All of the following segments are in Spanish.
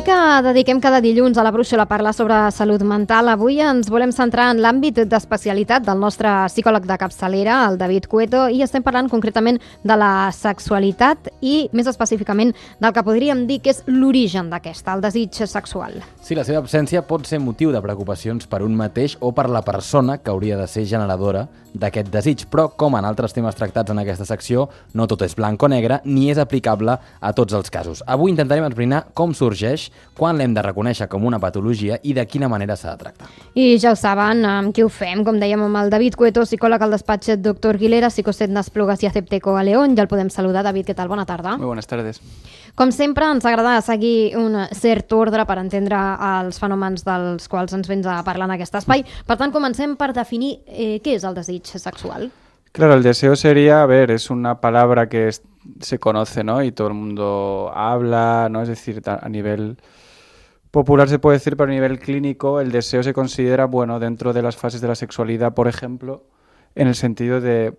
L'espai que dediquem cada dilluns a la Brúixola a parlar sobre salut mental, avui ens volem centrar en l'àmbit d'especialitat del nostre psicòleg de capçalera, el David Cueto, i estem parlant concretament de la sexualitat i més específicament del que podríem dir que és l'origen d'aquesta, el desig sexual. Sí, la seva absència pot ser motiu de preocupacions per un mateix o per la persona que hauria de ser generadora d'aquest desig, però com en altres temes tractats en aquesta secció, no tot és blanc o negre ni és aplicable a tots els casos. Avui intentarem esbrinar com sorgeix, quan l'hem de reconèixer com una patologia i de quina manera s'ha de tractar. I ja ho saben, amb qui ho fem, com dèiem amb el David Cueto, psicòleg al despatx Dr. Guilera, Psicoset Nasplugas i Acepteco a León. Ja el podem saludar. David, què tal? Bona tarda. Muy buenas tardes. Com sempre, ens agrada seguir un cert ordre per entendre els fenòmens dels quals ens vens a parlar en aquest espai. Per tant, comencem per definir què és el desig sexual. Claro, el deseo sería, es una palabra que se conoce, ¿no? Y todo el mundo habla, ¿no? Es decir, a nivel popular se puede decir, pero a nivel clínico el deseo se considera, dentro de las fases de la sexualidad, por ejemplo, en el sentido de,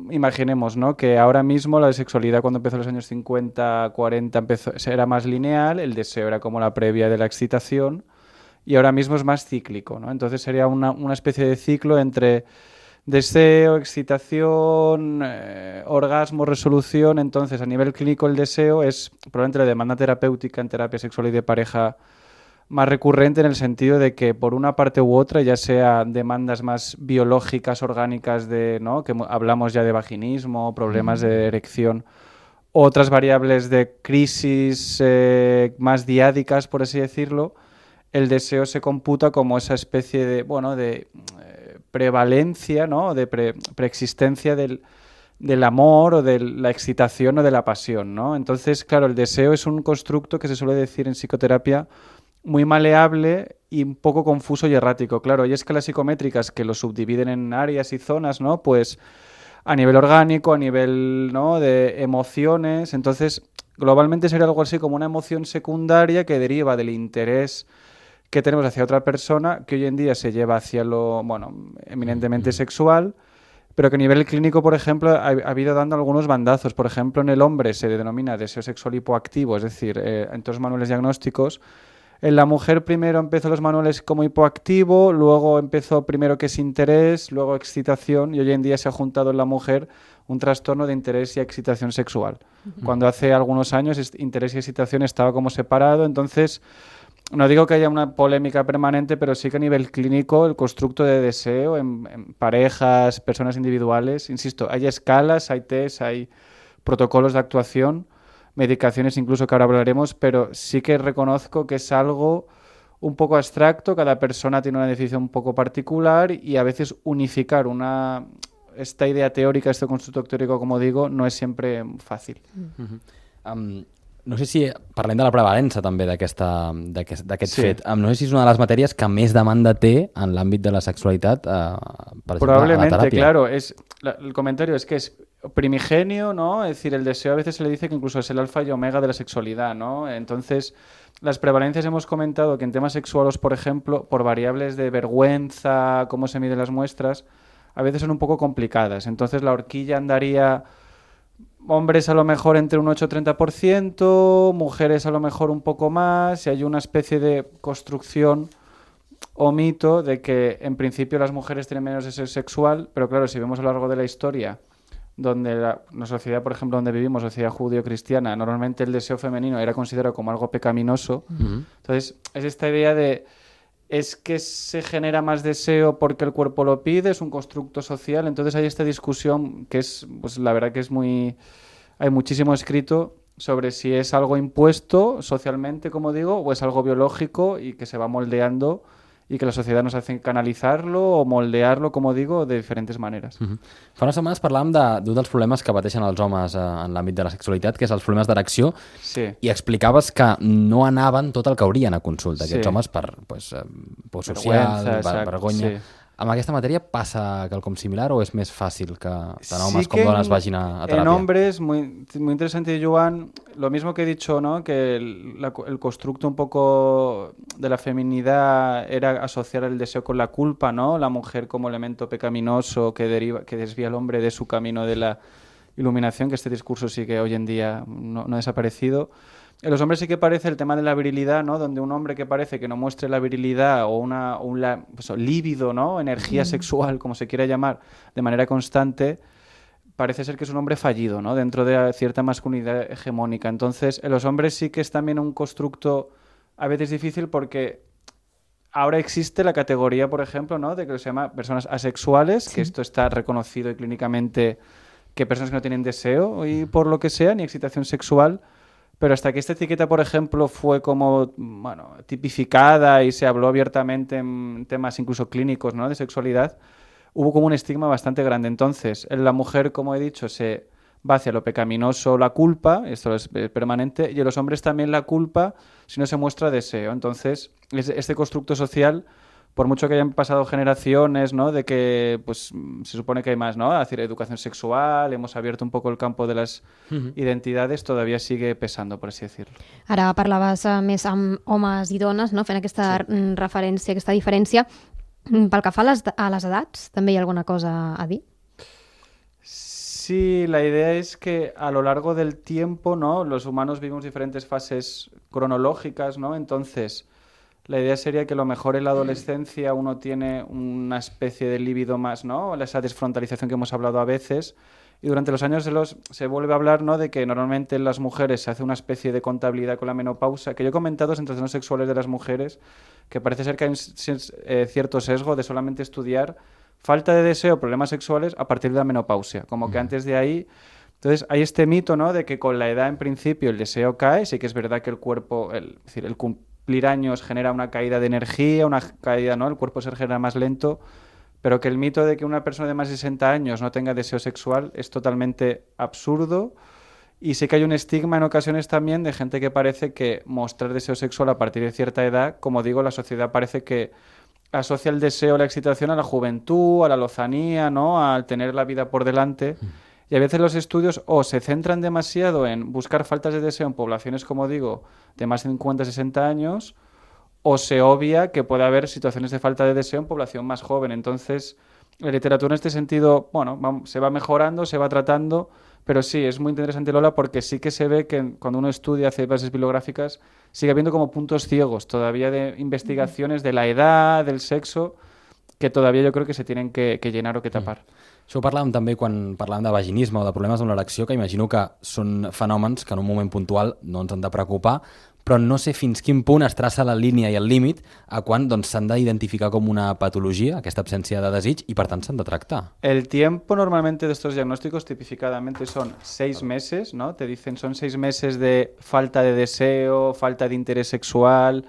imaginemos, ¿no? Que ahora mismo la sexualidad cuando empezó en los años 50, 40, era más lineal, el deseo era como la previa de la excitación y ahora mismo es más cíclico, ¿no? Entonces sería una especie de ciclo entre deseo, excitación, orgasmo, resolución. Entonces, a nivel clínico el deseo es probablemente la demanda terapéutica en terapia sexual y de pareja más recurrente, en el sentido de que por una parte u otra, ya sea demandas más biológicas, orgánicas, ¿no? Que hablamos ya de vaginismo, problemas de erección, otras variables de crisis más diádicas, por así decirlo, el deseo se computa como esa especie de prevalencia, ¿no? De preexistencia del amor o de la excitación o de la pasión, ¿no? Entonces, claro, el deseo es un constructo que se suele decir en psicoterapia muy maleable y un poco confuso y errático. Claro, hay escalas psicométricas que lo subdividen en áreas y zonas, ¿no? Pues a nivel orgánico, a nivel, ¿no? de emociones. Entonces, globalmente sería algo así como una emoción secundaria que deriva del interés que tenemos hacia otra persona, que hoy en día se lleva hacia lo, eminentemente sexual, pero que a nivel clínico, por ejemplo, ha habido dando algunos bandazos. Por ejemplo, en el hombre se le denomina deseo sexual hipoactivo, es decir, en todos los manuales diagnósticos. En la mujer primero empezó los manuales como hipoactivo, luego empezó primero que es interés, luego excitación, y hoy en día se ha juntado en la mujer un trastorno de interés y excitación sexual. Cuando hace algunos años interés y excitación estaba como separado. Entonces, no digo que haya una polémica permanente, pero sí que a nivel clínico el constructo de deseo en parejas, personas individuales, insisto, hay escalas, hay test, hay protocolos de actuación, medicaciones incluso, que ahora hablaremos, pero sí que reconozco que es algo un poco abstracto. Cada persona tiene una definición un poco particular y a veces unificar esta idea teórica, este constructo teórico, como digo, no es siempre fàcil. No sé si parlem de la prevalença també d'aquest fet. No sé si és una de les matèries que més demanda té en l'àmbit de la sexualitat, per exemple, probablemente, a la teràpia. Claro, el comentario es que es primigenio, ¿no? Es decir, el deseo a veces se le dice que incluso es el alfa y omega de la sexualidad, ¿no? Entonces, las prevalencias hemos comentado que en temas sexuales, por ejemplo, por variables de vergüenza, cómo se miden las muestras, a veces son un poco complicadas. Entonces, la horquilla andaría hombres a lo mejor entre un 8-30%, mujeres a lo mejor un poco más, y hay una especie de construcción o mito de que en principio las mujeres tienen menos deseo sexual, pero claro, si vemos a lo largo de la historia, donde la sociedad, por ejemplo, donde vivimos, sociedad judío-cristiana, normalmente el deseo femenino era considerado como algo pecaminoso. Entonces, es esta idea de, ¿es que se genera más deseo porque el cuerpo lo pide? ¿Es un constructo social? Entonces hay esta discusión que es, pues la verdad que es hay muchísimo escrito sobre si es algo impuesto socialmente, como digo, o es algo biológico y que se va moldeando y que la sociedad nos hace canalitzar-lo o moldear-lo, com digo, de diferents maneres. Fa unes setmanes parlàvem d'un dels problemes que pateixen els homes en l'àmbit de la sexualitat, que és els problemes d'erecció, i explicaves que no anaven tot el que haurien a consulta, aquests homes, per por social, vergonya. Amb aquesta matèria passa quelcom similar o és més fàcil que tant homes com dones vagin a teràpia? En hombres, muy interesante, Joan, lo mismo que he dicho, ¿no? Que el constructo un poco de la feminidad era asociar el deseo con la culpa, ¿no? La mujer como elemento pecaminoso que desvía al hombre de su camino de la iluminación, que este discurso sí que hoy en día no ha desaparecido. En los hombres sí que parece el tema de la virilidad, ¿no? Donde un hombre que parece que no muestre la virilidad o pues, líbido, ¿no? Energía sexual, como se quiera llamar, de manera constante, parece ser que es un hombre fallido, ¿no? Dentro de cierta masculinidad hegemónica. Entonces, en los hombres sí que es también un constructo a veces difícil porque ahora existe la categoría, por ejemplo, ¿no? De que se llama personas asexuales, que esto está reconocido y clínicamente que personas que no tienen deseo y por lo que sea, ni excitación sexual. Pero hasta que esta etiqueta, por ejemplo, fue como, bueno, tipificada y se habló abiertamente en temas incluso clínicos, ¿no? De sexualidad, hubo como un estigma bastante grande. Entonces, en la mujer, como he dicho, se va hacia lo pecaminoso, la culpa, esto es permanente, y en los hombres también la culpa si no se muestra deseo. Entonces, este constructo social, por mucho que hayan pasado generaciones, ¿no? De que, pues, se supone que hay más, ¿no? Es decir, educación sexual, hemos abierto un poco el campo de las identidades, todavía sigue pesando, por así decirlo. Ara parlaves més amb homes i dones, no? Fent aquesta referència, aquesta diferència. Pel que fa a les edats, també hi ha alguna cosa a dir? Sí, la idea es que a lo largo del tiempo, ¿no? Los humanos vivimos diferentes fases cronológicas, ¿no? Entonces, la idea sería que a lo mejor en la adolescencia uno tiene una especie de líbido más, ¿no? Esa desfrontalización que hemos hablado a veces. Y durante los años se vuelve a hablar, ¿no? De que normalmente en las mujeres se hace una especie de contabilidad con la menopausa, que yo he comentado en trastornos sexuales de las mujeres, que parece ser que hay un cierto sesgo de solamente estudiar falta de deseo, problemas sexuales a partir de la menopausia, como que antes de ahí. Entonces hay este mito, ¿no? De que con la edad en principio el deseo cae, sí que es verdad que el cuerpo, es decir, el cumplir años genera una caída de energía, una caída, ¿no? El cuerpo se regenera más lento, pero que el mito de que una persona de más de 60 años no tenga deseo sexual es totalmente absurdo. Y sí que hay un estigma en ocasiones también de gente que parece que mostrar deseo sexual a partir de cierta edad, como digo, la sociedad parece que asocia el deseo, la excitación a la juventud, a la lozanía, ¿no? Al tener la vida por delante. Y a veces los estudios o se centran demasiado en buscar faltas de deseo en poblaciones, como digo, de más de 50, 60 años, o se obvia que puede haber situaciones de falta de deseo en población más joven. Entonces, la literatura en este sentido, bueno, se va mejorando, se va tratando, pero sí, es muy interesante, Lola, porque sí que se ve que cuando uno estudia, hace bases bibliográficas, sigue habiendo como puntos ciegos todavía de investigaciones de la edad, del sexo, que todavía yo creo que se tienen que llenar o que tapar. Això ho parlàvem també quan parlàvem de vaginisme o de problemes amb l'erecció, que imagino que són fenòmens que en un moment puntual no ens han de preocupar, però no sé fins quin punt es traça la línia i el límit a quan s'han d'identificar com una patologia, aquesta absència de desig, i per tant s'han de tractar. El tiempo normalmente de estos diagnósticos tipificadamente son 6 meses, ¿no? Te dicen son 6 meses de falta de deseo, falta de interés sexual.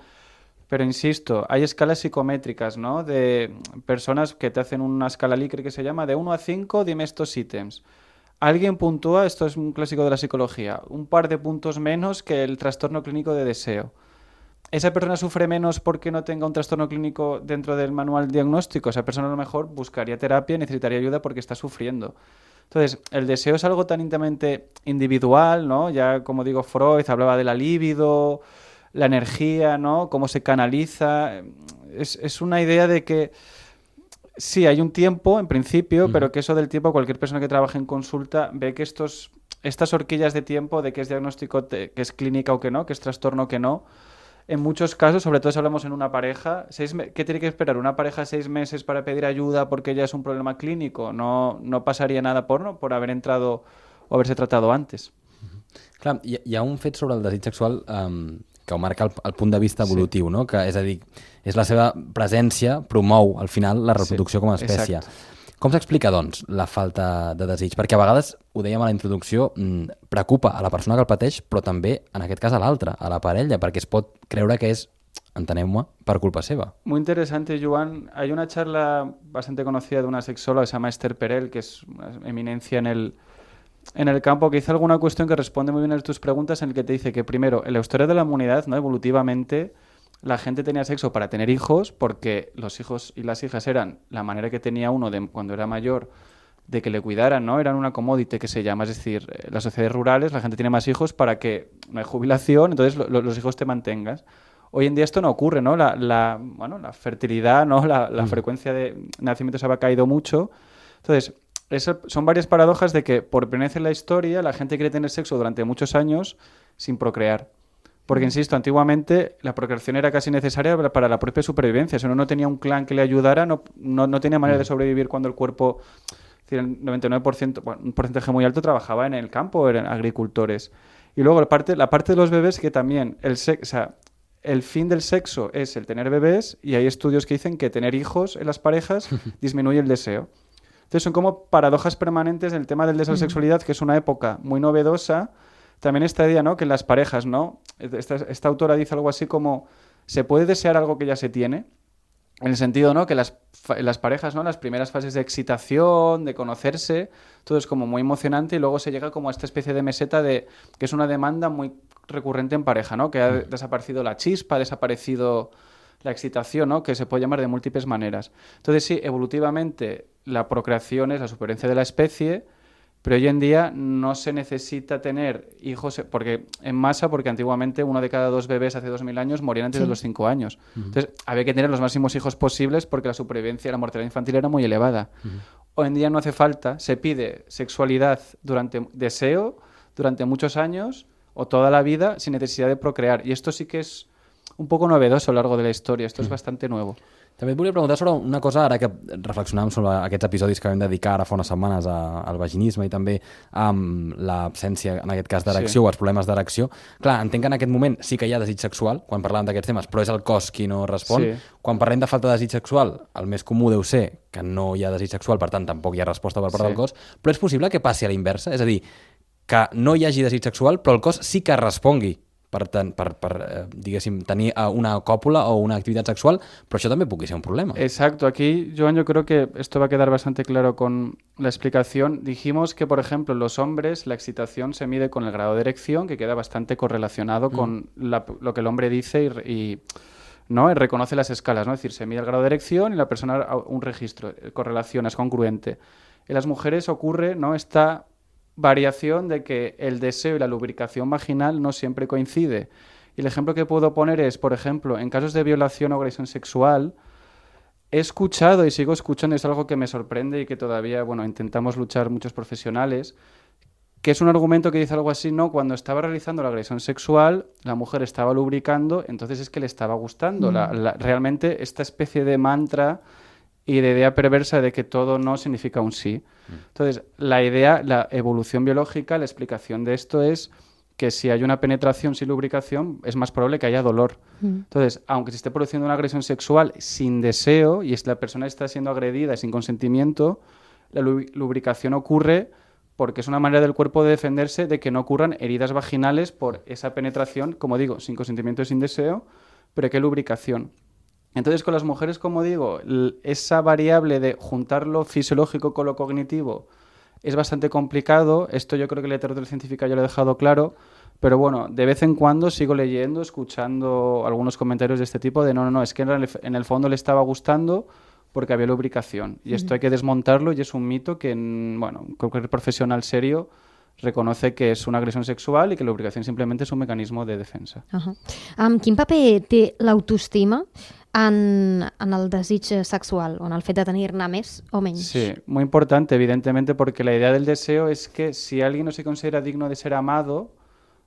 Pero insisto, hay escalas psicométricas, ¿no? De personas que te hacen una escala Likert que se llama de 1 a 5, dime estos ítems. Alguien puntúa, esto es un clásico de la psicología, un par de puntos menos que el trastorno clínico de deseo. ¿Esa persona sufre menos porque no tenga un trastorno clínico dentro del manual diagnóstico? Esa persona a lo mejor buscaría terapia y necesitaría ayuda porque está sufriendo. Entonces, el deseo es algo tan íntimamente individual, ¿no? Ya, como digo, Freud hablaba de la libido, la energía, ¿no? Cómo se canaliza. Es una idea de que sí, hay un tiempo, en principio, pero que eso del tiempo, cualquier persona que trabaje en consulta ve que estas horquillas de tiempo de que es diagnóstico, que es clínica o que no, que es trastorno o que no, en muchos casos, sobre todo si hablamos en una pareja, ¿qué tiene que esperar? ¿Una pareja 6 meses para pedir ayuda porque ya es un problema clínico? No pasaría nada por haber entrado o haberse tratado antes. Clar, hi ha un fet sobre el desig sexual que ho marca el punt de vista evolutiu, no? Que, és a dir, és la seva presència promou al final la reproducció com a espècie. Com s'explica, doncs, la falta de desig? Perquè a vegades, ho dèiem a la introducció, preocupa a la persona que el pateix, però també, en aquest cas, a l'altra, a la parella, perquè es pot creure que és, enteneu-me, per culpa seva. Muy interesante, Joan. Hay una charla bastante conocida de una sexóloga que se llama Esther Perel, que es una eminencia en el campo, que hizo alguna cuestión que responde muy bien a tus preguntas, en el que te dice que primero, en la historia de la humanidad, ¿no? Evolutivamente, la gente tenía sexo para tener hijos, porque los hijos y las hijas eran la manera que tenía uno de cuando era mayor de que le cuidaran, ¿no? Eran una commodity que se llama, es decir, en las sociedades rurales la gente tiene más hijos para que no hay jubilación, entonces los hijos te mantengas. Hoy en día esto no ocurre, ¿no? La fertilidad, ¿no? La frecuencia de nacimientos ha caído mucho. Entonces, son varias paradojas de que por primera vez en la historia la gente quiere tener sexo durante muchos años sin procrear. Porque, insisto, antiguamente la procreación era casi necesaria para la propia supervivencia. Si uno no tenía un clan que le ayudara, no tenía manera de sobrevivir cuando el cuerpo, es decir, el 99%, bueno, un porcentaje muy alto, trabajaba en el campo, eran agricultores. Y luego la parte de los bebés, que también el fin del sexo es el tener bebés, y hay estudios que dicen que tener hijos en las parejas disminuye el deseo. Entonces son como paradojas permanentes en el tema del deseo de sexualidad, que es una época muy novedosa. También esta idea, ¿no?, que en las parejas, ¿no? Esta autora dice algo así como, se puede desear algo que ya se tiene, en el sentido, ¿no?, que las parejas, ¿no?, las primeras fases de excitación, de conocerse, todo es como muy emocionante, y luego se llega como a esta especie de meseta que es una demanda muy recurrente en pareja, ¿no?, que ha desaparecido la chispa, ha desaparecido la excitación, ¿no?, que se puede llamar de múltiples maneras. Entonces sí, evolutivamente la procreación es la supervivencia de la especie, pero hoy en día no se necesita tener hijos en masa, porque antiguamente 1 de cada 2 bebés hace 2000 años morían antes de los 5 años. Entonces había que tener los máximos hijos posibles porque la supervivencia, la mortalidad infantil era muy elevada. Hoy en día no hace falta, se pide sexualidad deseo durante muchos años o toda la vida sin necesidad de procrear. Y esto sí que es un poco novedoso a lo largo de la historia, esto es bastante nuevo. També et volia preguntar sobre una cosa, ara que reflexionàvem sobre aquests episodis que vam dedicar ara fa unes setmanes al vaginisme i també amb l'absència, en aquest cas, d'erecció o els problemes d'erecció. Clar, entenc que en aquest moment sí que hi ha desig sexual, quan parlàvem d'aquests temes, però és el cos qui no respon. Quan parlem de falta de desig sexual, el més comú deu ser que no hi ha desig sexual, per tant, tampoc hi ha resposta per part del cos, però és possible que passi a la inversa? És a dir, que no hi hagi desig sexual, però el cos sí que respongui per diguéssim, tenir una còpula o una activitat sexual, però això també pugui ser un problema. Exacto. Aquí, Joan, yo creo que esto va a quedar bastante claro con la explicación. Dijimos que, por ejemplo, en los hombres la excitación se mide con el grado de erección, que queda bastante correlacionado con lo que el hombre dice y ¿no? Reconoce las escalas, ¿no? Es decir, se mide el grado de erección y la persona un registro, correlaciona, es congruente. En las mujeres ocurre, ¿no?, esta variación de que el deseo y la lubricación vaginal no siempre coincide. Y el ejemplo que puedo poner es, por ejemplo, en casos de violación o agresión sexual, he escuchado y sigo escuchando, y es algo que me sorprende y que todavía, bueno, intentamos luchar muchos profesionales, que es un argumento que dice algo así, ¿no? Cuando estaba realizando la agresión sexual, la mujer estaba lubricando, entonces es que le estaba gustando. Realmente esta especie de mantra y de idea perversa de que todo no significa un sí. Entonces, la evolución biológica, la explicación de esto es que si hay una penetración sin lubricación, es más probable que haya dolor. Entonces, aunque se esté produciendo una agresión sexual sin deseo y la persona está siendo agredida sin consentimiento, la lubricación ocurre porque es una manera del cuerpo de defenderse de que no ocurran heridas vaginales por esa penetración, como digo, sin consentimiento y sin deseo, pero que hay lubricación. Entonces, con las mujeres, como digo, esa variable de juntar lo fisiológico con lo cognitivo es bastante complicado. Esto yo creo que la literatura científica ya lo ha dejado claro, pero bueno, de vez en cuando sigo leyendo, escuchando algunos comentarios de este tipo de no, es que en el fondo le estaba gustando porque había lubricación. Y esto hay que desmontarlo y es un mito que, bueno, cualquier profesional serio reconoce que és una agressió sexual i que la lubricació simplement és un mecanisme de defensa. Quin paper té l'autoestima en el desig sexual o en el fet de tenir-ne més o menys? Sí, muy importante, evidentemente, porque la idea del deseo es que si alguien no se considera digno de ser amado,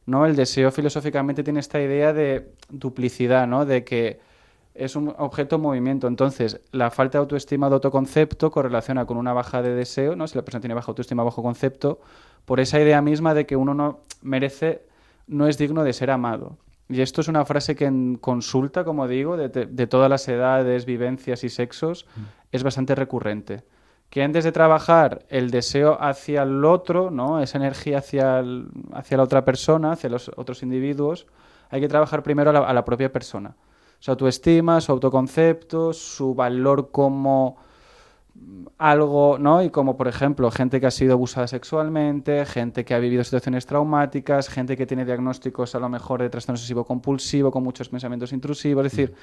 ¿no? El deseo filosóficamente tiene esta idea de duplicidad, ¿no? De que es un objeto en movimiento. Entonces, la falta de autoestima, de autoconcepto, correlaciona con una baja de deseo, ¿no? Si la persona tiene baja autoestima, bajo concepto, por esa idea misma de que uno no es digno de ser amado. Y esto es una frase que en consulta, como digo, de todas las edades, vivencias y sexos, es bastante recurrente. Que antes de trabajar el deseo hacia el otro, ¿no? Esa energía hacia la otra persona, hacia los otros individuos, hay que trabajar primero a la propia persona. Su autoestima, su autoconcepto, su valor como algo, ¿no? Y como, por ejemplo, gente que ha sido abusada sexualmente, gente que ha vivido situaciones traumáticas, gente que tiene diagnósticos a lo mejor de trastorno obsesivo-compulsivo con muchos pensamientos intrusivos. Es decir,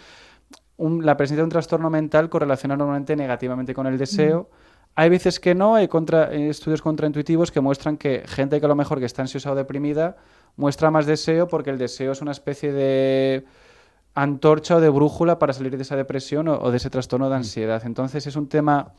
la presencia de un trastorno mental correlaciona normalmente negativamente con el deseo. Hay veces que no, hay estudios contraintuitivos que muestran que gente que a lo mejor que está ansiosa o deprimida muestra más deseo porque el deseo es una especie de antorcha o de brújula para salir de esa depresión o de ese trastorno de ansiedad. Entonces es un tema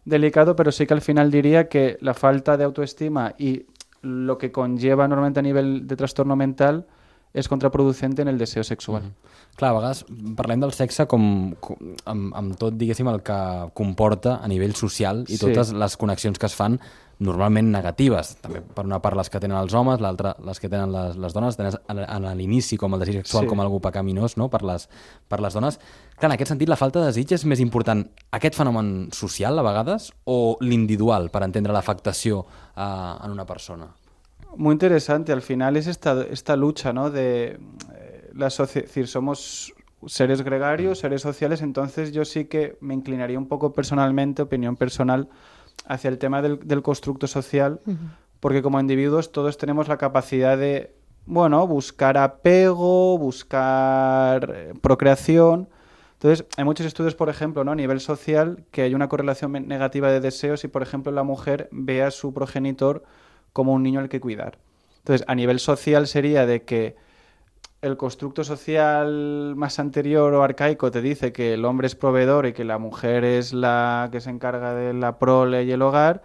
delicado, pero sí que al final diría que la falta de autoestima y lo que conlleva normalmente a nivel de trastorno mental es contraproducente en el deseo sexual. Clar, a vegades parlem del sexe amb tot, diguéssim, el que comporta a nivell social i totes les connexions que es fan normalment negatives. També per una part les que tenen els homes, l'altra les que tenen les dones. Tens a l'inici com el desig sexual com algo pecaminós, no? per les dones. Clar, en aquest sentit, la falta de desig és més important aquest fenomen social a vegades o l'individual per entendre l'afectació en una persona? Muy interesante. Al final es esta lucha, ¿no? Decir, somos seres gregarios, seres sociales, entonces yo sí que me inclinaría un poco personalmente, opinión personal, hacia el tema del constructo social, porque como individuos todos tenemos la capacidad de, bueno, buscar apego, buscar procreación. Entonces, hay muchos estudios, por ejemplo, ¿no? A nivel social, que hay una correlación negativa de deseos si, por ejemplo, la mujer ve a su progenitor como un niño al que cuidar. Entonces, a nivel social sería de que el constructo social más anterior o arcaico te dice que el hombre es proveedor y que la mujer es la que se encarga de la prole y el hogar,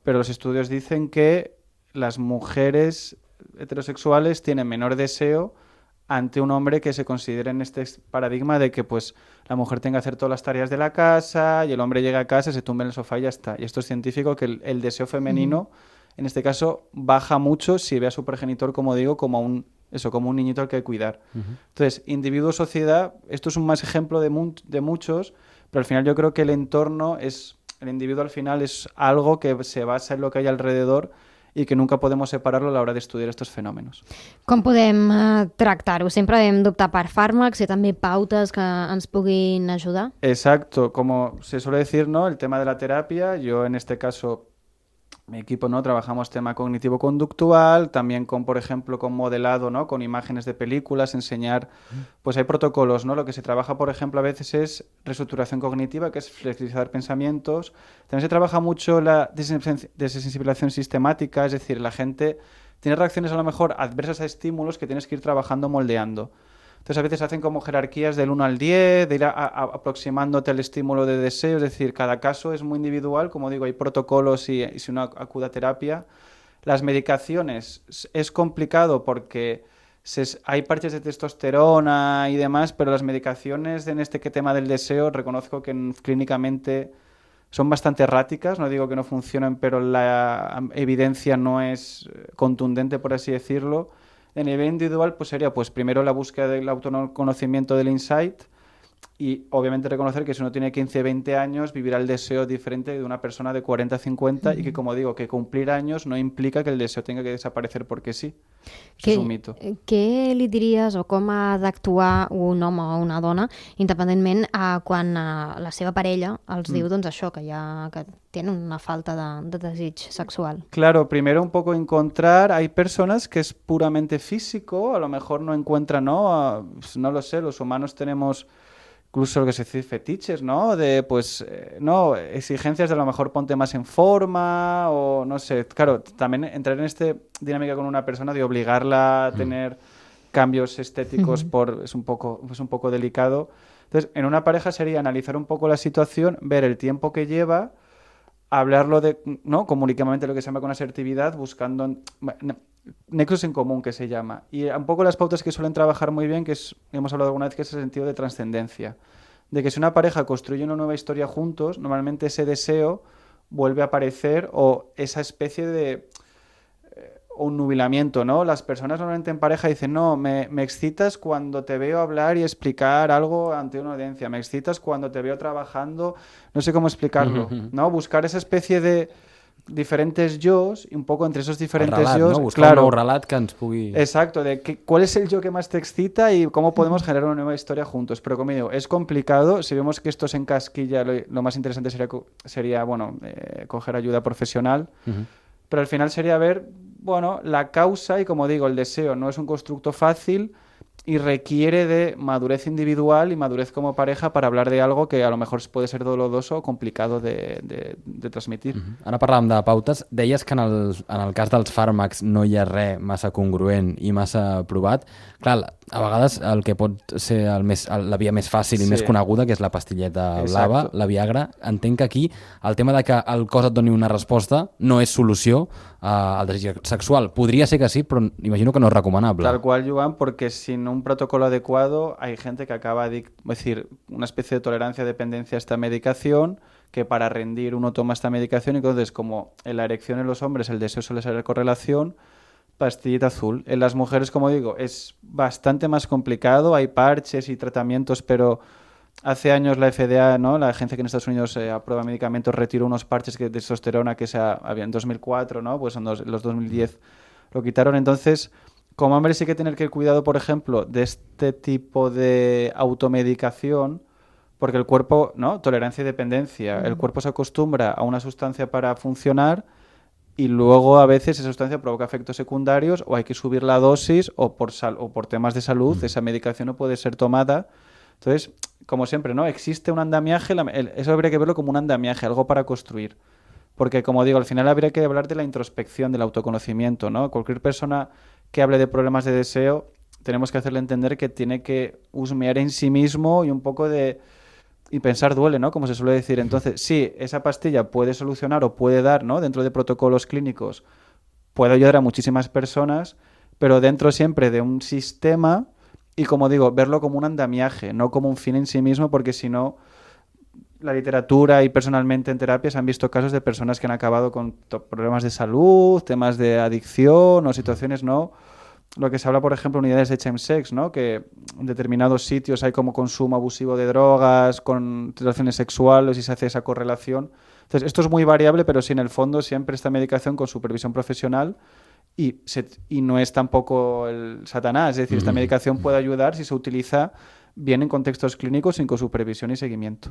pero los estudios dicen que las mujeres heterosexuales tienen menor deseo ante un hombre que se considera en este paradigma de que pues la mujer tenga que hacer todas las tareas de la casa y el hombre llega a casa, se tumba en el sofá y ya está. Y esto es científico, que el deseo femenino en este caso baja mucho si ve a su progenitor, como digo, como un niñito al que cuidar. Entonces, individuo-sociedad, esto es un más ejemplo de muchos, pero al final yo creo que el individuo al final es algo que se basa en lo que hay alrededor i que nunca podem separar-lo a l'hora d'estudiar aquests fenòmenos. Com podem tractar-ho? Sempre hem d'optar per fàrmacs i també pautes que ens puguin ajudar? Exacto, como se suele decir, ¿no? El tema de la terapia, yo en este caso, mi equipo, ¿no? Trabajamos tema cognitivo-conductual, también con, por ejemplo, con modelado, ¿no? Con imágenes de películas, enseñar, pues hay protocolos, ¿no? Lo que se trabaja, por ejemplo, a veces es reestructuración cognitiva, que es flexibilizar pensamientos. También se trabaja mucho la desensibilización sistemática, es decir, la gente tiene reacciones a lo mejor adversas a estímulos que tienes que ir trabajando, moldeando. Entonces a veces hacen como jerarquías del 1 al 10, de ir aproximándote al estímulo de deseo, es decir, cada caso es muy individual, como digo, hay protocolos y si uno acude a terapia. Las medicaciones es complicado porque hay parches de testosterona y demás, pero las medicaciones en este tema del deseo reconozco que clínicamente son bastante erráticas, no digo que no funcionen, pero la evidencia no es contundente, por así decirlo. A nivel individual, pues sería pues primero la búsqueda del autoconocimiento del insight y obviamente reconocer que si uno tiene 15, 20 años vivirá el deseo diferente de una persona de 40, 50 y que, como digo, que cumplir años no implica que el deseo tenga que desaparecer porque sí. Això és un mito. Què li diries o com ha d'actuar un home o una dona independentment quan la seva parella els diu doncs això, que tienen una falta de desig sexual? Claro, primero un poco encontrar, hay personas que es puramente físico, a lo mejor no encuentran, no lo sé, los humanos tenemos incluso lo que se dice fetiches, ¿no? De, pues, no, exigencias de a lo mejor ponte más en forma o no sé. Claro, también entrar en esta dinámica con una persona de obligarla a tener cambios estéticos es un poco delicado. Entonces, en una pareja sería analizar un poco la situación, ver el tiempo que lleva, hablarlo ¿no? Comunicativamente, lo que se llama con asertividad, buscando nexos en común, que se llama. Y un poco las pautas que suelen trabajar muy bien, que hemos hablado alguna vez, que es el sentido de trascendencia. De que si una pareja construye una nueva historia juntos, normalmente ese deseo vuelve a aparecer o esa especie de un nubilamiento, ¿no? Las personas normalmente en pareja dicen, no, me excitas cuando te veo hablar y explicar algo ante una audiencia, me excitas cuando te veo trabajando, no sé cómo explicarlo, ¿no? Buscar esa especie de diferentes yos y un poco entre esos diferentes yos, ¿no? Buscar un nou relat que ens pugui... Exacto, de cuál es el yo que más te excita y cómo podemos generar una nueva historia juntos. Pero como digo, es complicado. Si vemos que esto se encasquilla, lo más interesante sería bueno, coger ayuda profesional. Pero al final sería ver, bueno, la causa y, como digo, el deseo no es un constructo fácil. y requiere de madurez individual y madurez como pareja para hablar de algo que a lo mejor puede ser doloroso o complicado de transmitir. Ara parlàvem de pautes. Deies que en el cas dels fàrmacs no hi ha res massa congruent i massa provat. Clar, a vegades el que pot ser la via més fàcil i més coneguda, que és la pastilleta blava, la Viagra, entenc que aquí el tema de que el cos et doni una resposta no és solució al desig sexual. Podria ser que sí, però imagino que no es recomanable. Tal cual, Joan, porque sin un protocolo adecuado hay gente que acaba es decir, una especie de tolerancia, dependencia a esta medicación, que para rendir uno toma esta medicación y entonces como en la erección en los hombres el deseo suele ser correlación, pastillita azul. En las mujeres, como digo, es bastante más complicado, hay parches y tratamientos, pero hace años la FDA, ¿no? La agencia que en Estados Unidos aprueba medicamentos, retiró unos parches de testosterona que había en 2004, ¿no? Pues en los 2010 lo quitaron. Entonces, como hombre sí que tener que cuidado, por ejemplo, de este tipo de automedicación, porque el cuerpo, ¿no? Tolerancia y dependencia. El cuerpo se acostumbra a una sustancia para funcionar y luego a veces esa sustancia provoca efectos secundarios o hay que subir la dosis o por temas de salud esa medicación no puede ser tomada. Entonces, como siempre, ¿no? Existe un andamiaje, eso habría que verlo como un andamiaje, algo para construir. Porque, como digo, al final habría que hablar de la introspección, del autoconocimiento, ¿no? Cualquier persona que hable de problemas de deseo, tenemos que hacerle entender que tiene que husmear en sí mismo y un poco y pensar duele, ¿no? Como se suele decir. Entonces, sí, esa pastilla puede solucionar o puede dar, ¿no? Dentro de protocolos clínicos, puede ayudar a muchísimas personas, pero dentro siempre de un sistema y, como digo, verlo como un andamiaje, no como un fin en sí mismo, porque si no, la literatura y personalmente en terapia se han visto casos de personas que han acabado con problemas de salud, temas de adicción o situaciones, ¿no? Lo que se habla, por ejemplo, unidades de chemsex, ¿no? Que en determinados sitios hay como consumo abusivo de drogas, con relaciones sexuales y se hace esa correlación. Entonces, esto es muy variable, pero sí, en el fondo siempre esta medicación con supervisión profesional y no es tampoco el Satanás. Es decir, esta medicación puede ayudar si se utiliza bien en contextos clínicos y con supervisión y seguimiento.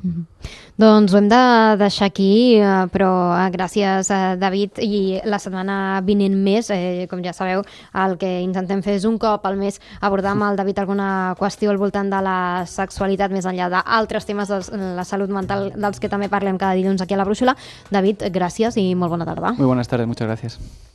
Doncs ho hem de deixar aquí, però gràcies, David, i la setmana vinent més, com ja sabeu, el que intentem fer és un cop al mes abordar amb el David alguna qüestió al voltant de la sexualitat, més enllà d'altres temes de la salut mental dels que també parlem cada dilluns aquí a La Brúixola. David, gràcies i molt bona tarda. Muy buenas tardes, muchas gracias.